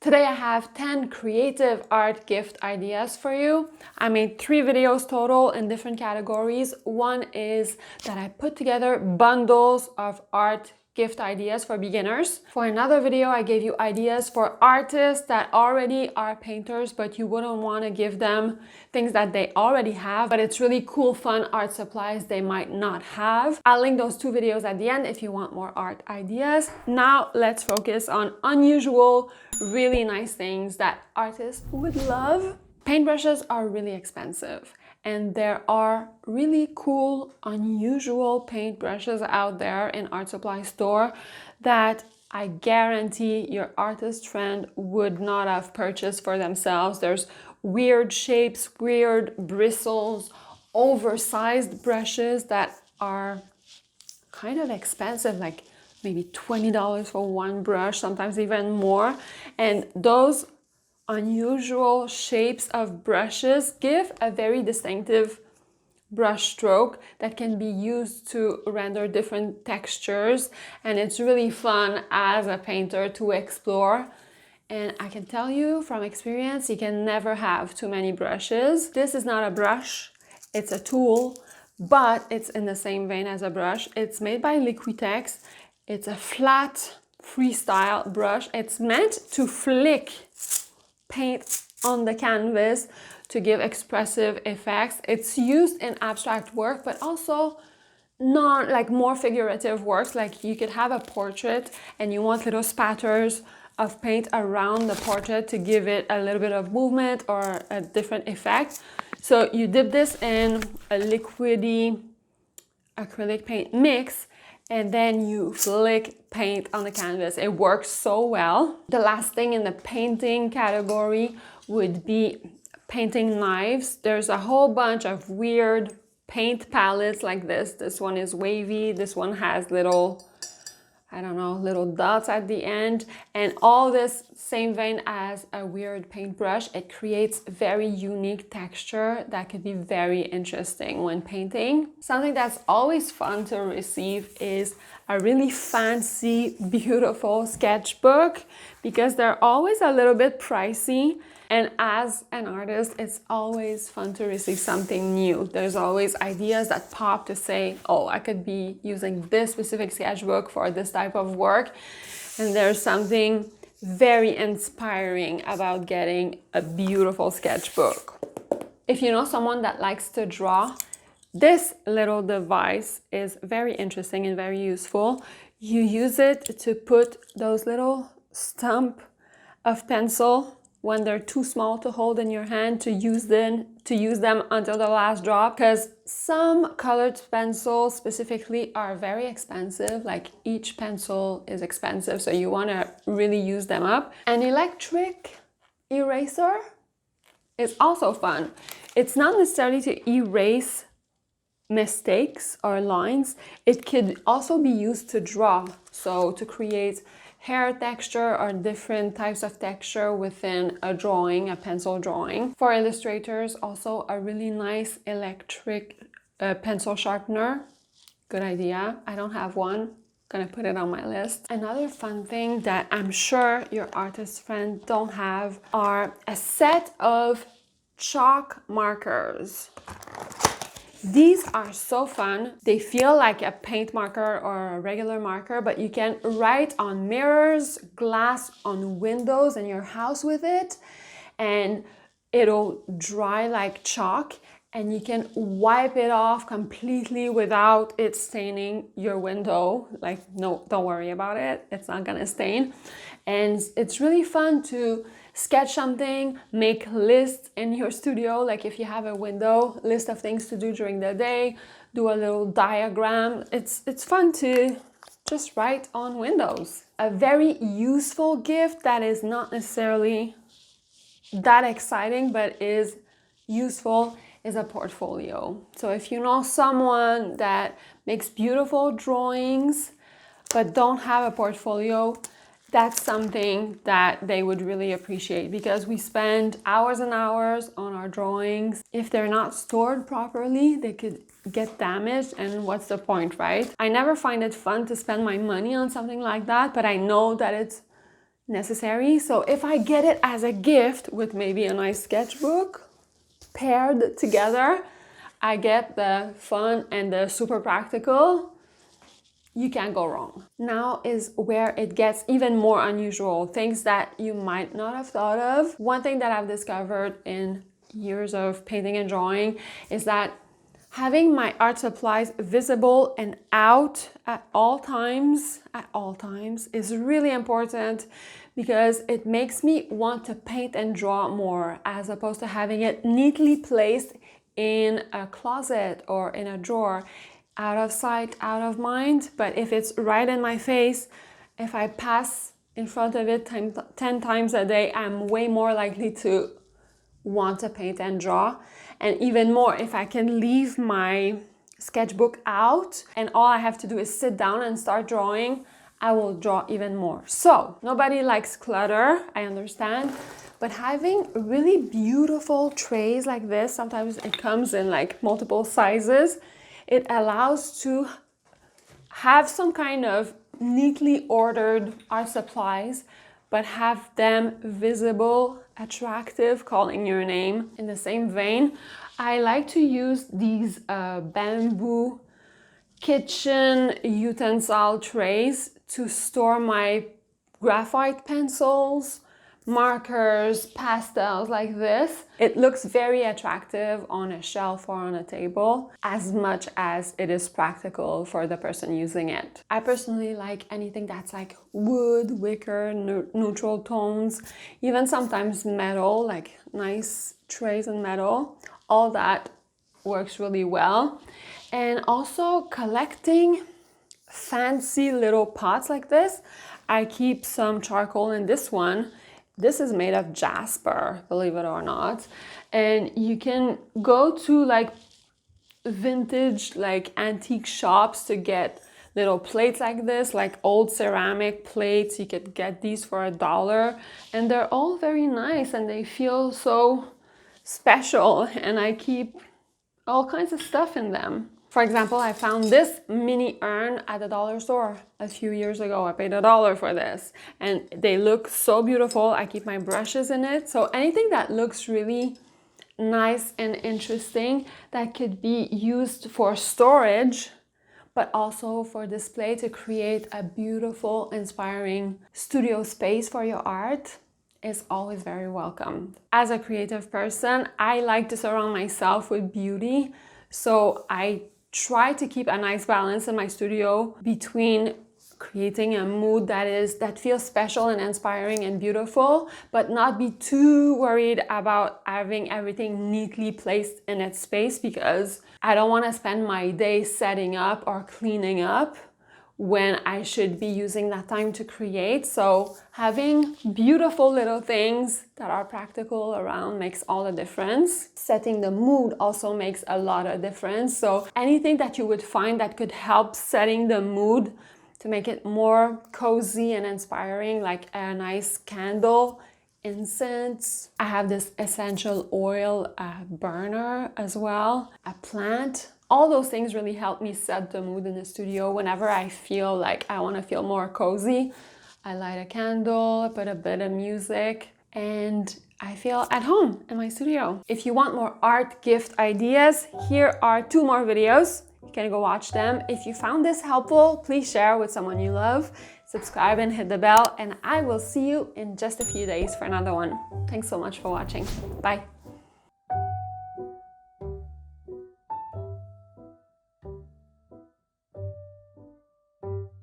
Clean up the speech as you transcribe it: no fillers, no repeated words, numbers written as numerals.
Today I have 10 creative art gift ideas for you. I made 3 videos total in different categories. One is that I put together bundles of art gift ideas for beginners. For another video, I gave you ideas for artists that already are painters, but you wouldn't want to give them things that they already have, but it's really cool, fun art supplies they might not have. I'll link those 2 videos at the end if you want more art ideas. Now let's focus on unusual, really nice things that artists would love. Paintbrushes are really expensive, and there are really cool, unusual paintbrushes out there in art supply store that I guarantee your artist friend would not have purchased for themselves. There's weird shapes, weird bristles, oversized brushes that are kind of expensive, like maybe $20 for one brush, sometimes even more. And those unusual shapes of brushes give a very distinctive brush stroke that can be used to render different textures, and it's really fun as a painter to explore. And I can tell you from experience, you can never have too many brushes. This is not a brush, it's a tool, but it's in the same vein as a brush. It's made by Liquitex. It's a flat freestyle brush. It's meant to flick paint on the canvas to give expressive effects. It's used in abstract work, but also not like more figurative works. Like you could have a portrait and you want little spatters of paint around the portrait to give it a little bit of movement or a different effect. So you dip this in a liquidy acrylic paint mix, and then you flick paint on the canvas. It works so well. The last thing in the painting category would be painting knives. There's a whole bunch of weird paint palettes like this. This one is wavy. This one has little, I don't know, little dots at the end. And all this same vein as a weird paintbrush. It creates very unique texture that could be very interesting when painting. Something that's always fun to receive is a really fancy, beautiful sketchbook, because they're always a little bit pricey. And as an artist, it's always fun to receive something new. There's always ideas that pop to say, oh, I could be using this specific sketchbook for this type of work. And there's something very inspiring about getting a beautiful sketchbook. If you know someone that likes to draw, this little device is very interesting and very useful. You use it to put those little stump of pencil when they're too small to hold in your hand, to use them until the last drop, because some colored pencils specifically are very expensive. Like each pencil is expensive, so you want to really use them up. An electric eraser is also fun. It's not necessarily to erase mistakes or lines. It could also be used to draw, so to create hair texture or different types of texture within a drawing, a pencil drawing. For illustrators, also a really nice electric pencil sharpener. Good idea. I don't have one. Gonna put it on my list. Another fun thing that I'm sure your artist friend don't have are a set of chalk markers. These are so fun. They feel like a paint marker or a regular marker, but you can write on mirrors, glass, on windows in your house with it, and it'll dry like chalk, and you can wipe it off completely without it staining your window. Like, no, don't worry about it. It's not gonna stain. And it's really fun to sketch something, make lists in your studio. Like if you have a window, list of things to do during the day, do a little diagram. It's fun to just write on windows. A very useful gift that is not necessarily that exciting, but is useful, is a portfolio. So if you know someone that makes beautiful drawings, but don't have a portfolio, that's something that they would really appreciate, because we spend hours and hours on our drawings. If they're not stored properly, they could get damaged, and what's the point, right? I never find it fun to spend my money on something like that, but I know that it's necessary. So if I get it as a gift with maybe a nice sketchbook paired together, I get the fun and the super practical. You can't go wrong. Now is where it gets even more unusual, things that you might not have thought of. One thing that I've discovered in years of painting and drawing is that having my art supplies visible and out at all times is really important, because it makes me want to paint and draw more, as opposed to having it neatly placed in a closet or in a drawer. Out of sight, out of mind. But if it's right in my face, if I pass in front of it 10 times a day, I'm way more likely to want to paint and draw. And even more, if I can leave my sketchbook out and all I have to do is sit down and start drawing, I will draw even more. So nobody likes clutter, I understand. But having really beautiful trays like this, sometimes it comes in like multiple sizes, it allows to have some kind of neatly ordered art supplies, but have them visible, attractive, calling your name. In the same vein, I like to use these bamboo kitchen utensil trays to store my graphite pencils, markers, pastels like this. It looks very attractive on a shelf or on a table, as much as it is practical for the person using it. I personally like anything that's like wood, wicker, neutral tones, even sometimes metal, like nice trays in metal. All that works really well. And also collecting fancy little pots like this. I keep some charcoal in this one. This is made of jasper, believe it or not. And you can go to like vintage, like antique shops to get little plates like this, like old ceramic plates. You could get these for $1. And they're all very nice and they feel so special. And I keep all kinds of stuff in them. For example, I found this mini urn at the dollar store a few years ago. I paid $1 for this and they look so beautiful. I keep my brushes in it. So anything that looks really nice and interesting that could be used for storage, but also for display to create a beautiful, inspiring studio space for your art, is always very welcome. As a creative person, I like to surround myself with beauty. So I try to keep a nice balance in my studio between creating a mood that feels special and inspiring and beautiful, but not be too worried about having everything neatly placed in its space, because I don't want to spend my day setting up or cleaning up when I should be using that time to create. So having beautiful little things that are practical around makes all the difference. Setting the mood also makes a lot of difference. So anything that you would find that could help setting the mood to make it more cozy and inspiring, like a nice candle, incense. I have this essential oil burner as well, a plant. All those things really help me set the mood in the studio. Whenever I feel like I want to feel more cozy, I light a candle, put a bit of music, and I feel at home in my studio. If you want more art gift ideas, here are 2 more videos. You can go watch them. If you found this helpful, please share with someone you love. Subscribe and hit the bell, and I will see you in just a few days for another one. Thanks so much for watching. Bye.